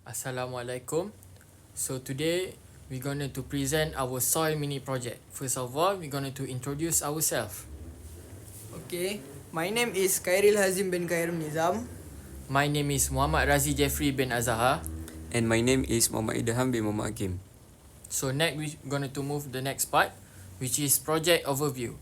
Assalamualaikum. So today we're going to present our soil mini project. First of all, we're going to introduce ourselves. Okay, my name is Khairil Hazim bin Khairum Nizam. My name is Muhammad Razi Jeffrey bin Azahar. And my name is Muhammad Idham bin Muhammad Hakim. So next we're going to move the next part, which is project overview.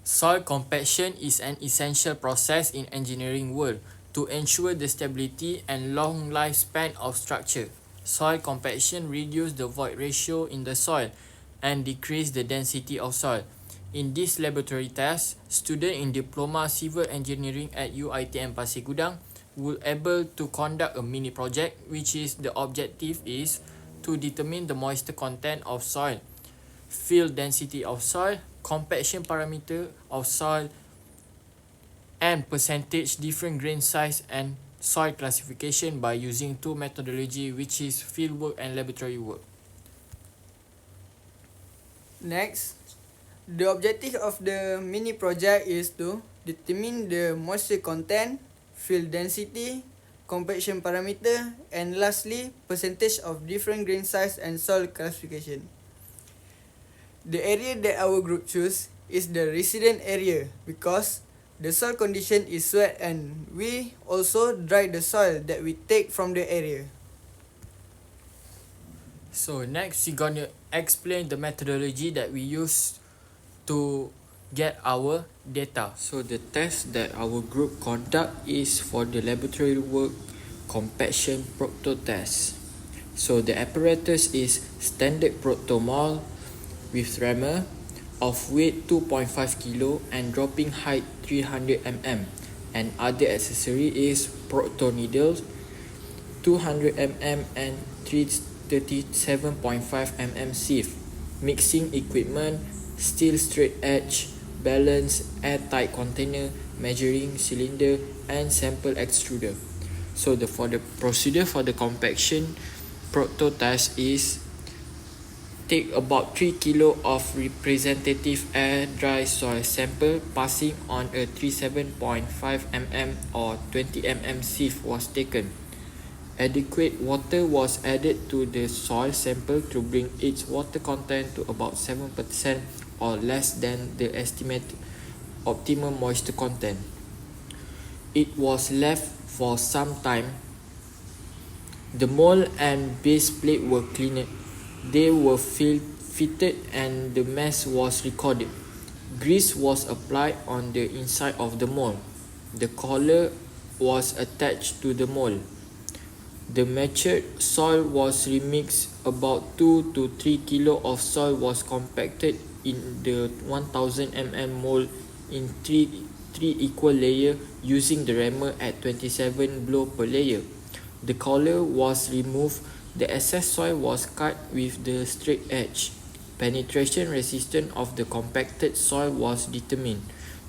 Soil compaction is an essential process in engineering world to ensure the stability and long lifespan of structure. Soil compaction reduces the void ratio in the soil and decrease the density of soil. In this laboratory test, students in Diploma Civil Engineering at UiTM Pasir Gudang were able to conduct a mini project, which is the objective is to determine the moisture content of soil, field density of soil, compaction parameter of soil, and percentage different grain size and soil classification by using two methodology, which is fieldwork and laboratory work. Next, the objective of the mini project is to determine the moisture content, field density, compaction parameter, and lastly, percentage of different grain size and soil classification. The area that our group choose is the resident area because the soil condition is wet and we also dry the soil that we take from the area. So next we're gonna explain the methodology that we use to get our data. So the test that our group conduct is for the laboratory work compaction proto test. So the apparatus is standard protomol with rammer of weight 2.5 kilo and dropping height 300 mm, and other accessory is proto needles 200 mm and 337.5 mm sieve, mixing equipment, steel straight edge, balance, airtight container, measuring cylinder, and sample extruder. So for the procedure for the compaction proto test is take about 3 kilo of representative air dry soil sample passing on a 37.5 mm or 20 mm sieve was taken. Adequate water was added to the soil sample to bring its water content to about 7% or less than the estimated optimum moisture content. It was left for some time. The mold and base plate were cleaned. They were fitted and the mess was recorded. Grease was applied on the inside of the mold. The collar was attached to the mold. The matured soil was remixed. About 2 to 3 kilo of soil was compacted in the 1000 mm mold in three equal layers using the rammer at 27 blow per layer. The collar was removed. The excess soil was cut with the straight edge. Penetration resistance of the compacted soil was determined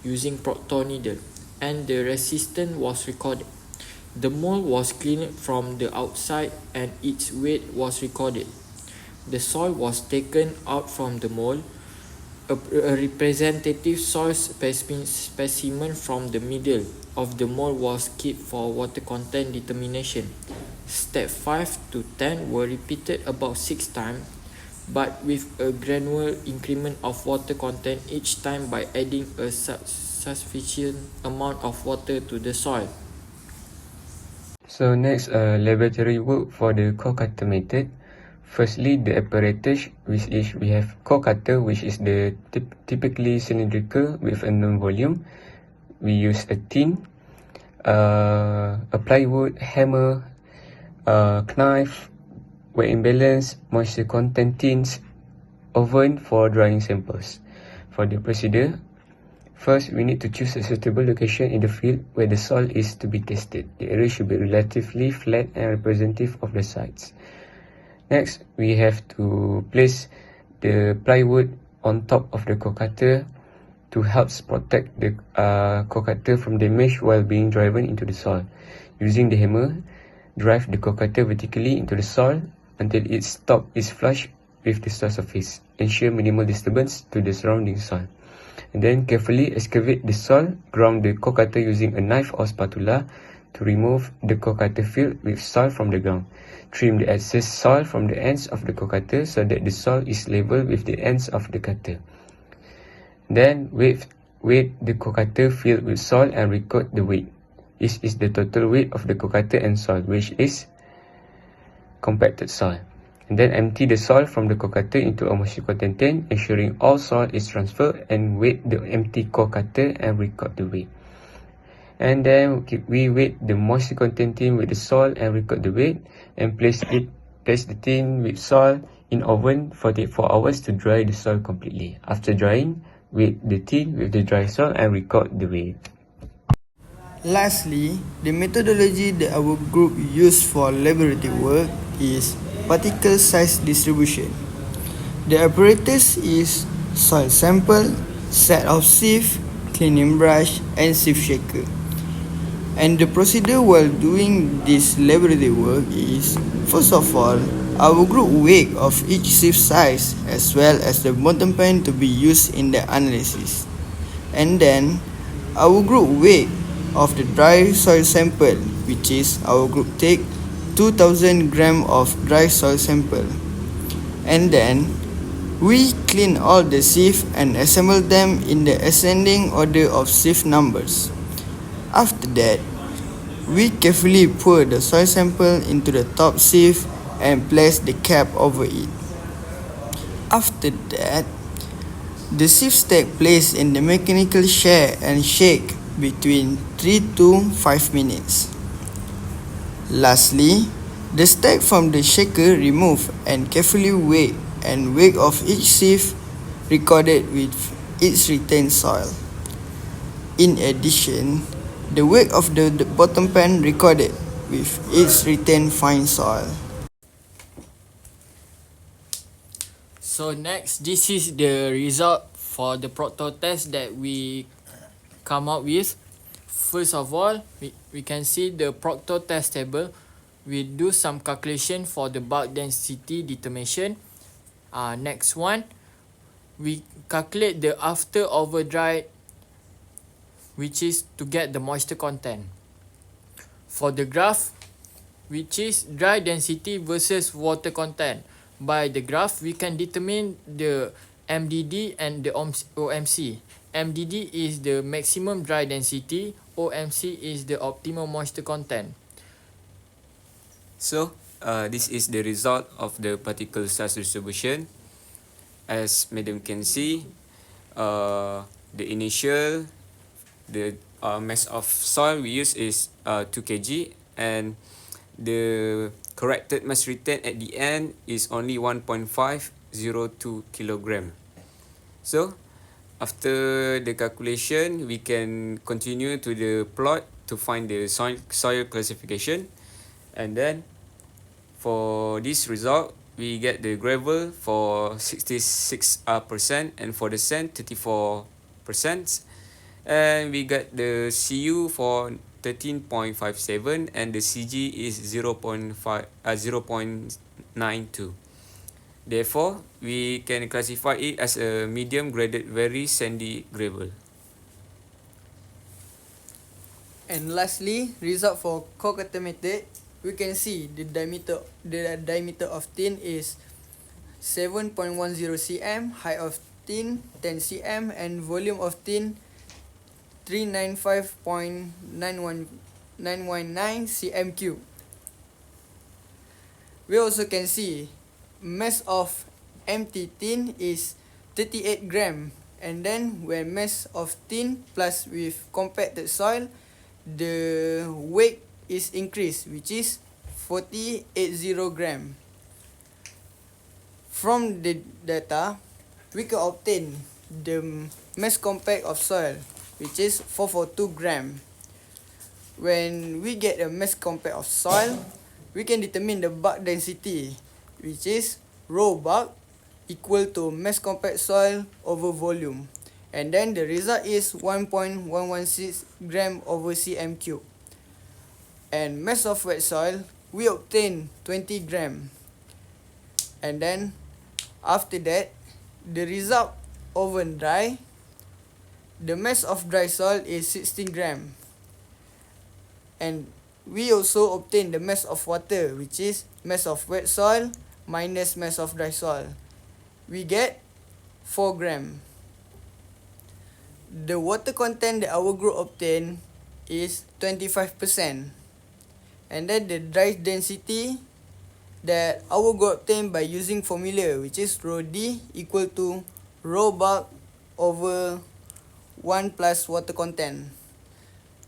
using proto needle, and the resistance was recorded. The mold was cleaned from the outside and its weight was recorded. The soil was taken out from the mold. A representative soil specimen from the middle of the mold was kept for water content determination. Step 5 to 10 were repeated about 6 times, but with a gradual increment of water content each time by adding a sufficient amount of water to the soil. So next, laboratory work for the core cutter method. Firstly, the apparatus, which is we have core cutter, which is the typically cylindrical with a known volume. We use a tin, a plywood, hammer, knife, weight imbalance, moisture content tins, oven for drying samples. For the procedure, first we need to choose a suitable location in the field where the soil is to be tested. The area should be relatively flat and representative of the sites. Next, we have to place the plywood on top of the core cutter to help protect the core cutter from damage while being driven into the soil. Using the hammer, drive the core cutter vertically into the soil until its top is flush with the soil surface. Ensure minimal disturbance to the surrounding soil. And then carefully excavate the soil, ground the core cutter using a knife or spatula to remove the core cutter filled with soil from the ground. Trim the excess soil from the ends of the core cutter so that the soil is level with the ends of the cutter. Then weight the core cutter filled with soil and record the weight. This is the total weight of the core cutter and soil, which is compacted soil. And then empty the soil from the core cutter into a moisture content, ensuring all soil is transferred, and weight the empty core cutter and record the weight. And then we weight the moisture content tin with the soil and record the weight, and place the tin with soil in oven for 4 hours to dry the soil completely. After drying, weight the tin with the dry soil and record the weight. Lastly, the methodology that our group used for laboratory work is particle size distribution. The apparatus is soil sample, set of sieve, cleaning brush, and sieve shaker. And the procedure while doing this laboratory work is, first of all, our group weigh of each sieve size as well as the bottom pan to be used in the analysis. And then, our group weigh of the dry soil sample, which is our group take 2000 gram of dry soil sample. And then, we clean all the sieve and assemble them in the ascending order of sieve numbers. After that, we carefully pour the soil sample into the top sieve and place the cap over it. After that, the sieve stack placed in the mechanical share and shake between 3 to 5 minutes. Lastly, the stack from the shaker removed and carefully weighed, and weight of each sieve recorded with its retained soil. In addition, the weight of the bottom pan recorded with its retained fine soil. So next, this is the result for the proctor test that we come up with. First of all, we can see the proctor test table. We do some calculation for the bulk density determination. Next one, we calculate the after over dry, which is to get the moisture content. For the graph, which is dry density versus water content. By the graph, we can determine the MDD and the OMC. MDD is the maximum dry density, OMC is the optimum moisture content. So, this is the result of the particle size distribution. As madam can see, the initial, the mass of soil we use is 2 kg, and the corrected mass retained at the end is only 1.502 kilogram. So, after the calculation, we can continue to the plot to find the soil classification, and then for this result, we get the gravel for 66% and for the sand 34%, and we got the Cu for 13.57 and the Cg is 0.92. Therefore, we can classify it as a medium graded very sandy gravel. And lastly, result for core cutter method, we can see the diameter of tin is 7.10 cm, height of tin 10 cm, and volume of tin 395.919 cm cube. We also can see mass of empty tin is 38 gram, and then when mass of tin plus with compacted soil, the weight is increased, which is 480 gram. From the data, we can obtain the mass compact of soil, which is 442 gram. When we get a mass compact of soil, we can determine the bulk density, which is raw bulk equal to mass compact soil over volume, and then the result is 1.116 gram over cm cube. And mass of wet soil, we obtain 20 gram. And then after that, the result over dry, the mass of dry soil is 16 gram. And we also obtain the mass of water, which is mass of wet soil minus mass of dry soil. We get 4 gram. The water content that our group obtained is 25%. And then the dry density that our group obtained by using formula, which is rho d equal to rho bulk over 1 plus water content,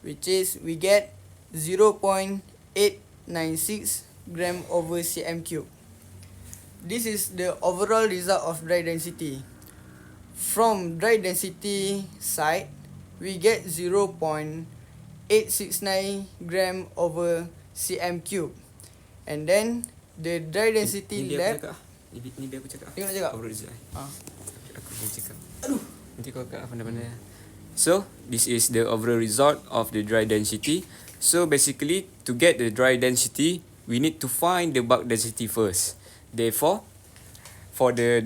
which is we get 0.896 gram over cm cube. This is the overall result of dry density. From dry density side, we get 0.869 gram over cm cube. And then the dry density lab. Ni biar aku cakap. Tengok nak cakap? Overall result. Ah. Aku akan cakap. Nanti kau kat pandai-pandai. So, this is the overall result of the dry density. So, basically, to get the dry density, we need to find the bulk density first. Therefore, for the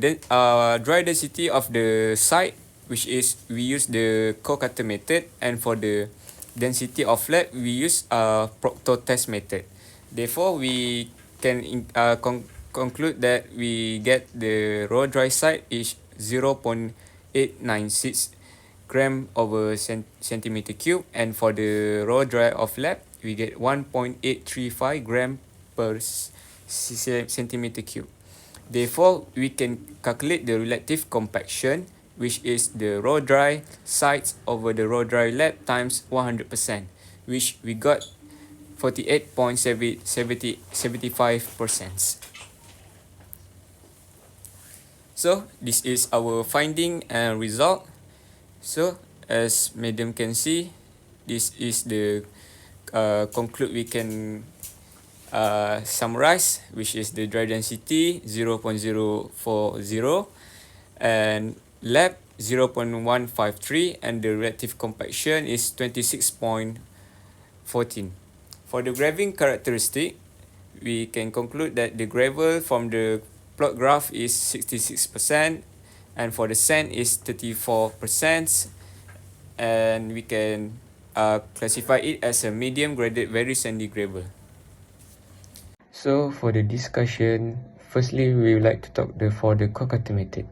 dry density of the site, which is we use the co-cutter method, and for the density of lab, we use Proctor test method. Therefore, we can conclude that we get the raw dry site is 0.896 gram over centimeter cube, and for the raw dry of lab, we get 1.835 gram per centimeter cube. Therefore, we can calculate the relative compaction, which is the raw dry sites over the raw dry lab times 100%, which we got 48.75%. So, this is our finding and result. So, as madam can see, this is the conclude we can summarize, which is the dry density 0.040 and lab 0.153, and the relative compaction is 26.14. For the graving characteristic, we can conclude that the gravel from the plot graph is 66%, and for the sand is 34%, and we can classify it as a medium graded very sandy gravel. So for the discussion, firstly we would like to talk for the co-cutter method.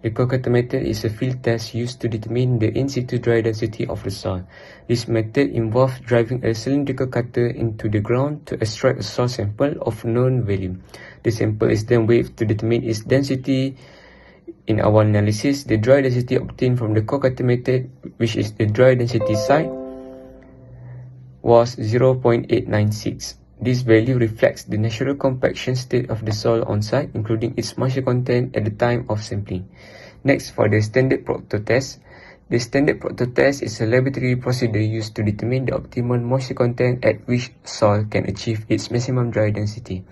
The co-cutter method is a field test used to determine the in-situ dry density of the soil. This method involves driving a cylindrical cutter into the ground to extract a soil sample of known value. The sample is then weighed to determine its density. In our analysis, the dry density obtained from the co-cutter method, which is the dry density site, was 0.896. This value reflects the natural compaction state of the soil on site, including its moisture content at the time of sampling. Next, for the standard Proctor test. The standard Proctor test is a laboratory procedure used to determine the optimal moisture content at which soil can achieve its maximum dry density.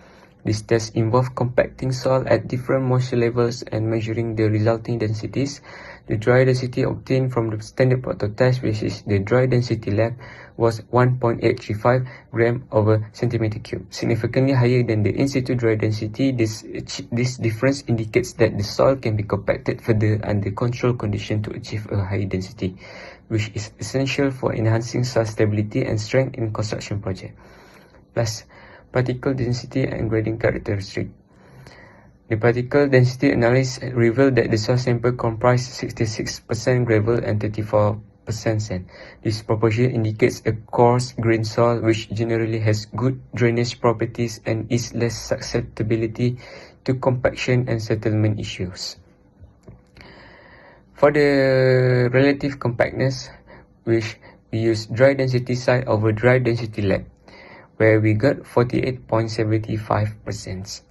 This test involves compacting soil at different moisture levels and measuring the resulting densities. The dry density obtained from the standard Proctor test, which is the dry density lab, was 1.835 gram over centimeter cube, significantly higher than the in-situ dry density. This difference indicates that the soil can be compacted further under controlled conditions to achieve a higher density, which is essential for enhancing soil stability and strength in construction project. Plus, particle density and grading characteristic. The particle density analysis revealed that the soil sample comprised 66% gravel and 34% sand. This proportion indicates a coarse-grained soil which generally has good drainage properties and is less susceptibility to compaction and settlement issues. For the relative compactness, which we use dry density site over dry density lab, where we got 48.75%.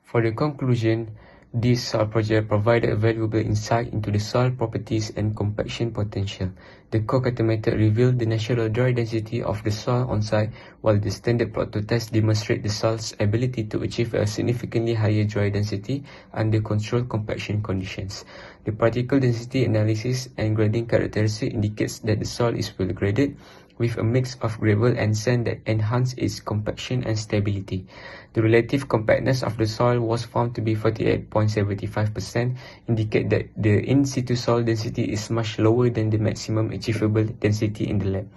For the conclusion, this soil project provided a valuable insight into the soil properties and compaction potential. The co-cutter method revealed the natural dry density of the soil on site, while the standard Proctor test demonstrated the soil's ability to achieve a significantly higher dry density under controlled compaction conditions. The particle density analysis and grading characteristic indicates that the soil is well graded, with a mix of gravel and sand that enhance its compaction and stability. The relative compactness of the soil was found to be 48.75%, indicate that the in-situ soil density is much lower than the maximum achievable density in the lab.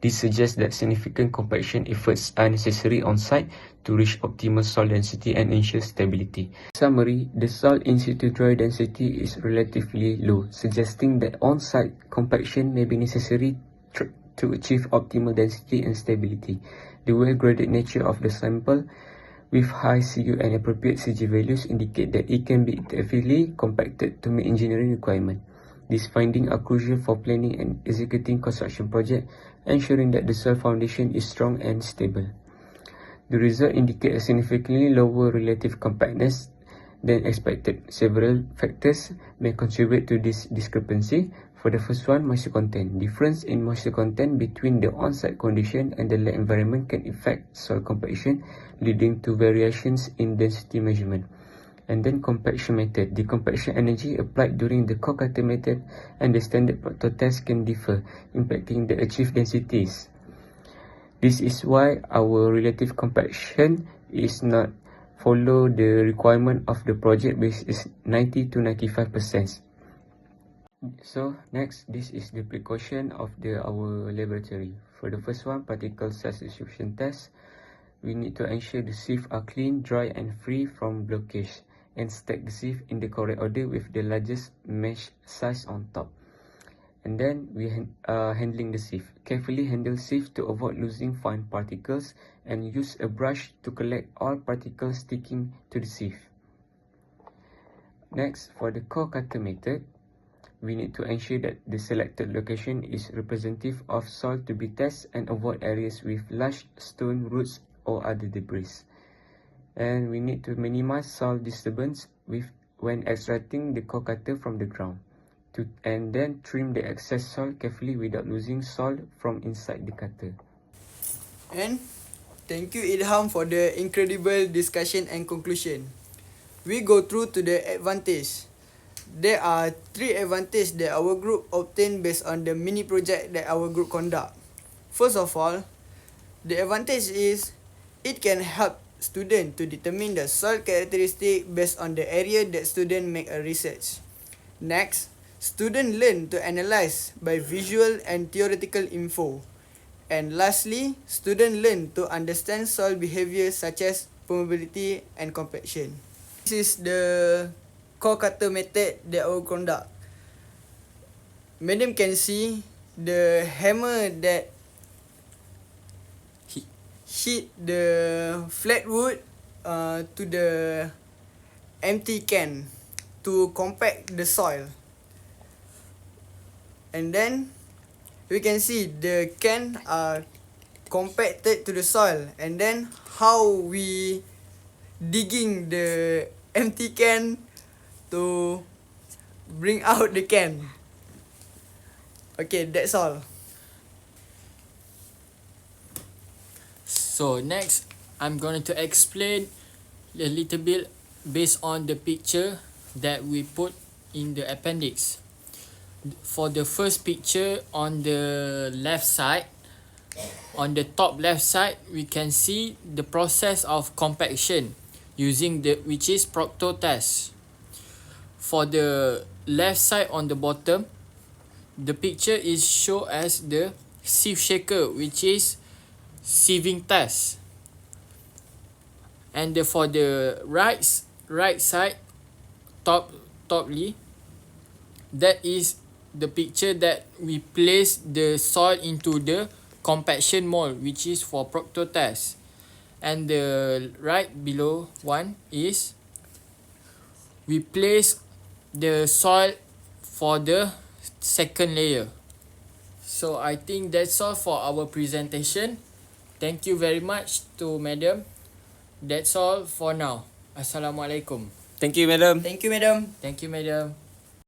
This suggests that significant compaction efforts are necessary on site to reach optimal soil density and ensure stability. In summary, the soil in situ dry density is relatively low, suggesting that on-site compaction may be necessary to achieve optimal density and stability. The well-graded nature of the sample with high Cu and appropriate Cg values indicate that it can be effectively compacted to meet engineering requirements. These findings are crucial for planning and executing construction projects, ensuring that the soil foundation is strong and stable. The result indicates a significantly lower relative compactness than expected. Several factors may contribute to this discrepancy. For the first one, moisture content. Difference in moisture content between the on-site condition and the lab environment can affect soil compaction, leading to variations in density measurement. And then compaction method. The compaction energy applied during the core cutter method and the standard proctor test can differ, impacting the achieved densities. This is why our relative compaction is not follow the requirement of the project, which is 90 to 95%. So next, this is the precaution of our laboratory. For the first one, particle size distribution test, we need to ensure the sieve are clean, dry and free from blockage, and stack the sieve in the correct order with the largest mesh size on top. And then we handling the sieve. Carefully handle sieve to avoid losing fine particles and use a brush to collect all particles sticking to the sieve. Next, for the core cutter method, we need to ensure that the selected location is representative of soil to be tested and avoid areas with large stone, roots or other debris. And we need to minimize soil disturbance when extracting the core cutter from the ground. And then trim the excess soil carefully without losing soil from inside the cutter. And thank you Ilham for the incredible discussion and conclusion. We go through to the advantage. There are 3 advantages that our group obtained based on the mini project that our group conduct. First of all, the advantage is it can help students to determine the soil characteristic based on the area that students make a research. Next, students learn to analyze by visual and theoretical info. And lastly, students learn to understand soil behavior such as permeability and compaction. This is the core cutter method that I will conduct. Madam can see the hammer that hit the flat wood to the empty can to compact the soil. And then we can see the can are compacted to the soil, and then how we digging the empty can to bring out the can. Okay, that's all. So next, I'm going to explain a little bit based on the picture that we put in the appendix. For the first picture on the left side, on the top left side, we can see the process of compaction using which is Proctor test. For the left side on the bottom, the picture is shown as the sieve shaker, which is sieving test. And for the right side, toply, that is the picture that we place the soil into the compaction mold, which is for Proctor test. And the right below one is we place the soil for the second layer. So I think that's all for our presentation. Thank you very much to Madam. That's all for now. Assalamualaikum. Thank you, madam. Thank you, madam. Thank you, Madam.